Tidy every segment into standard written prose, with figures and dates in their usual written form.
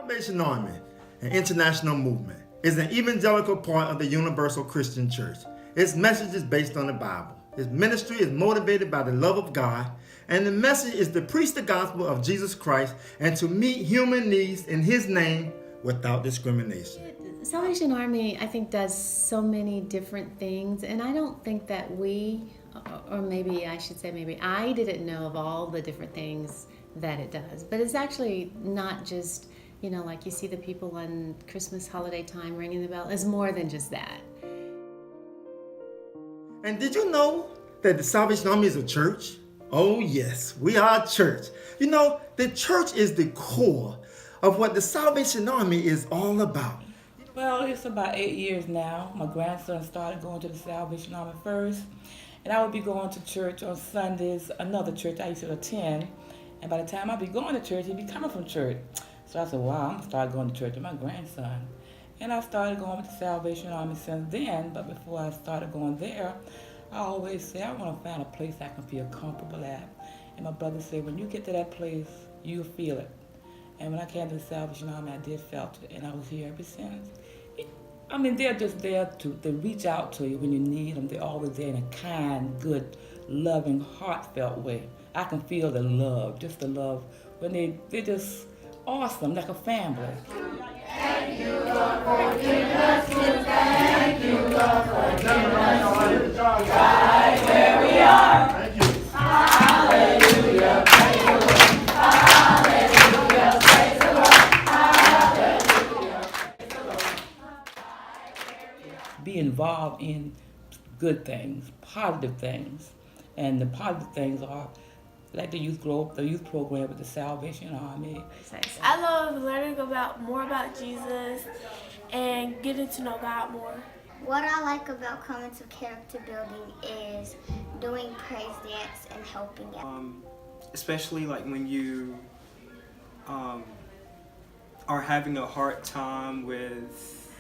Salvation Army, an international movement, is an evangelical part of the Universal Christian Church. Its message is based on the Bible. Its ministry is motivated by the love of God, and the message is to preach the gospel of Jesus Christ and to meet human needs in His name without discrimination. Salvation Army, I think, does so many different things, and I don't think that we, or maybe I should say maybe I didn't know of all the different things that it does. But it's actually not just, like you see the people on Christmas holiday time ringing the bell. It's more than just that. And did you know that the Salvation Army is a church? Oh yes, we are a church. The church is the core of what the Salvation Army is all about. Well, it's about 8 years now. My grandson started going to the Salvation Army first, and I would be going to church on Sundays, another church I used to attend, and by the time I'd be going to church, he'd be coming from church. So I said, wow, I'm going to start going to church with my grandson. And I started going with the Salvation Army since then, but before I started going there, I always say I want to find a place I can feel comfortable at. And my brother said, when you get to that place, you'll feel it. And when I came to the Salvation Army, I did felt it, and I was here ever since. They're just there to reach out to you when you need them. They're always there in a kind, good, loving, heartfelt way. I can feel the love, just the love, when they're just awesome, like a family. Thank you, Lord, for giving us good. Thank you, Lord, for giving us good. Right where we are. Thank you. Hallelujah. Praise the Lord. Hallelujah. Praise the Lord. Hallelujah. Praise the Lord. Be involved in good things, positive things. And the positive things are like the youth program with the Salvation Army. I love learning more about Jesus and getting to know God more. What I like about coming to character building is doing praise dance and helping out. Especially like when you are having a hard time with,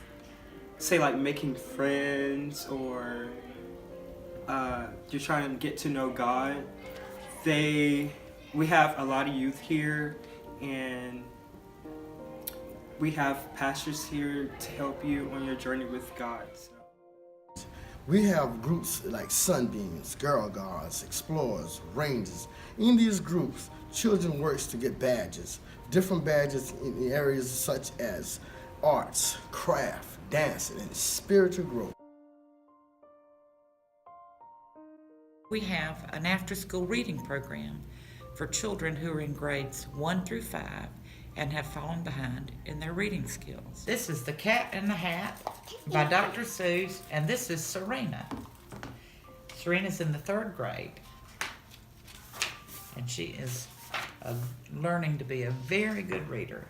say, like making friends, or you're trying to get to know God. We have a lot of youth here, and we have pastors here to help you on your journey with God. We have groups like Sunbeams, Girl Guards, Explorers, Rangers. In these groups, children work to get badges, different badges in areas such as arts, craft, dancing, and spiritual growth. We have an after-school reading program for children who are in grades 1 through 5 and have fallen behind in their reading skills. This is The Cat in the Hat by Dr. Seuss, and this is Serena. Serena's in the 3rd grade, and she is learning to be a very good reader.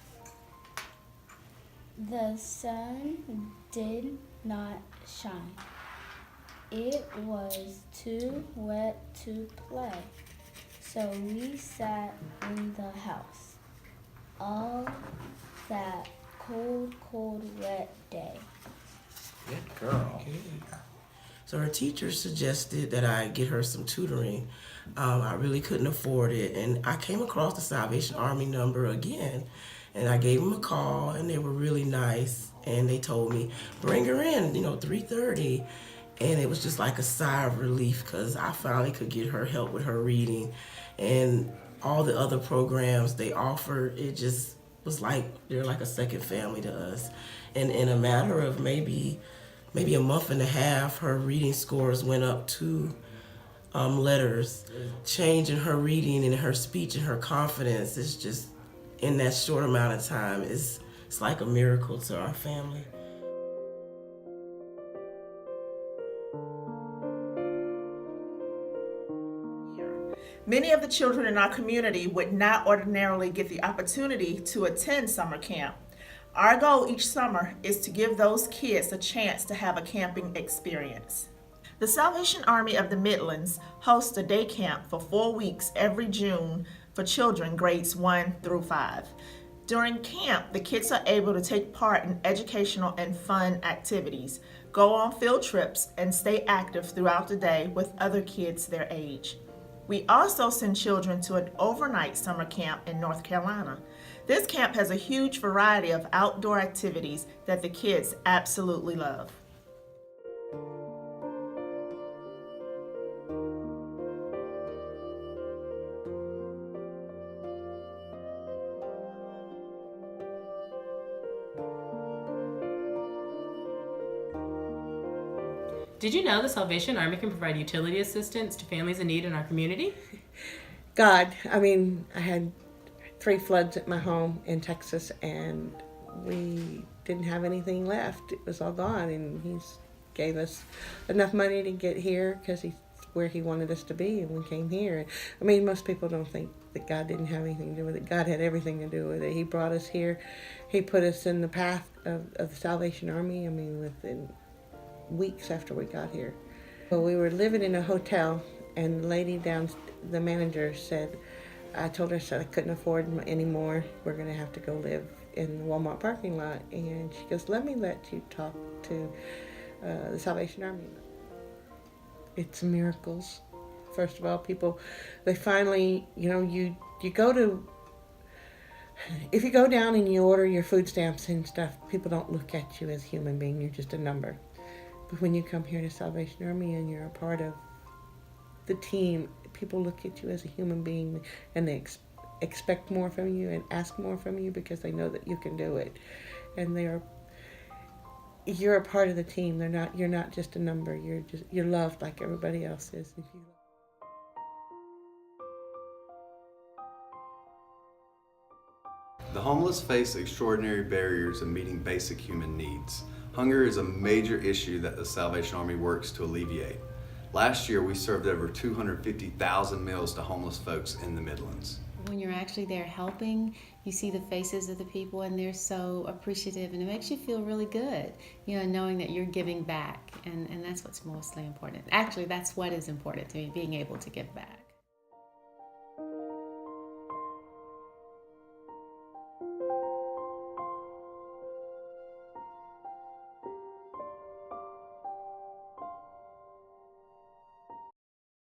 The sun did not shine. It was too wet to play, so we sat in the house all that cold, wet day. Good girl. So her teacher suggested that I get her some tutoring. I really couldn't afford it, and I came across the Salvation Army number again, and I gave them a call, and they were really nice, and they told me, bring her in, 3:30. And it was just like a sigh of relief, because I finally could get her help with her reading. And all the other programs they offered, it just was like they're like a second family to us. And in a matter of maybe a month and a half, her reading scores went up 2 letters. Change in her reading and her speech and her confidence is just, in that short amount of time, it's like a miracle to our family. Many of the children in our community would not ordinarily get the opportunity to attend summer camp. Our goal each summer is to give those kids a chance to have a camping experience. The Salvation Army of the Midlands hosts a day camp for 4 weeks every June for children grades 1 through 5. During camp, the kids are able to take part in educational and fun activities, go on field trips, and stay active throughout the day with other kids their age. We also send children to an overnight summer camp in North Carolina. This camp has a huge variety of outdoor activities that the kids absolutely love. Did you know the Salvation Army can provide utility assistance to families in need in our community? I had 3 floods at my home in Texas, and we didn't have anything left. It was all gone, and He's gave us enough money to get here because He's where He wanted us to be, and we came here. Most people don't think that God didn't have anything to do with it. God had everything to do with it. He brought us here. He put us in the path of the Salvation Army, within weeks after we got here. Well, we were living in a hotel, and the lady the manager said, I told her I couldn't afford anymore. We're going to have to go live in the Walmart parking lot. And she goes, let me let you talk to the Salvation Army. It's miracles. First of all, people, they finally, you go to, if you go down and you order your food stamps and stuff, people don't look at you as a human being. You're just a number. But when you come here to Salvation Army and you're a part of the team, people look at you as a human being, and they expect more from you and ask more from you because they know that you can do it. And you're a part of the team. You're not just a number. You're loved like everybody else is. The homeless face extraordinary barriers in meeting basic human needs. Hunger is a major issue that the Salvation Army works to alleviate. Last year, we served over 250,000 meals to homeless folks in the Midlands. When you're actually there helping, you see the faces of the people, and they're so appreciative, and it makes you feel really good, knowing that you're giving back, and that's what's mostly important. Actually, that's what is important to me, being able to give back.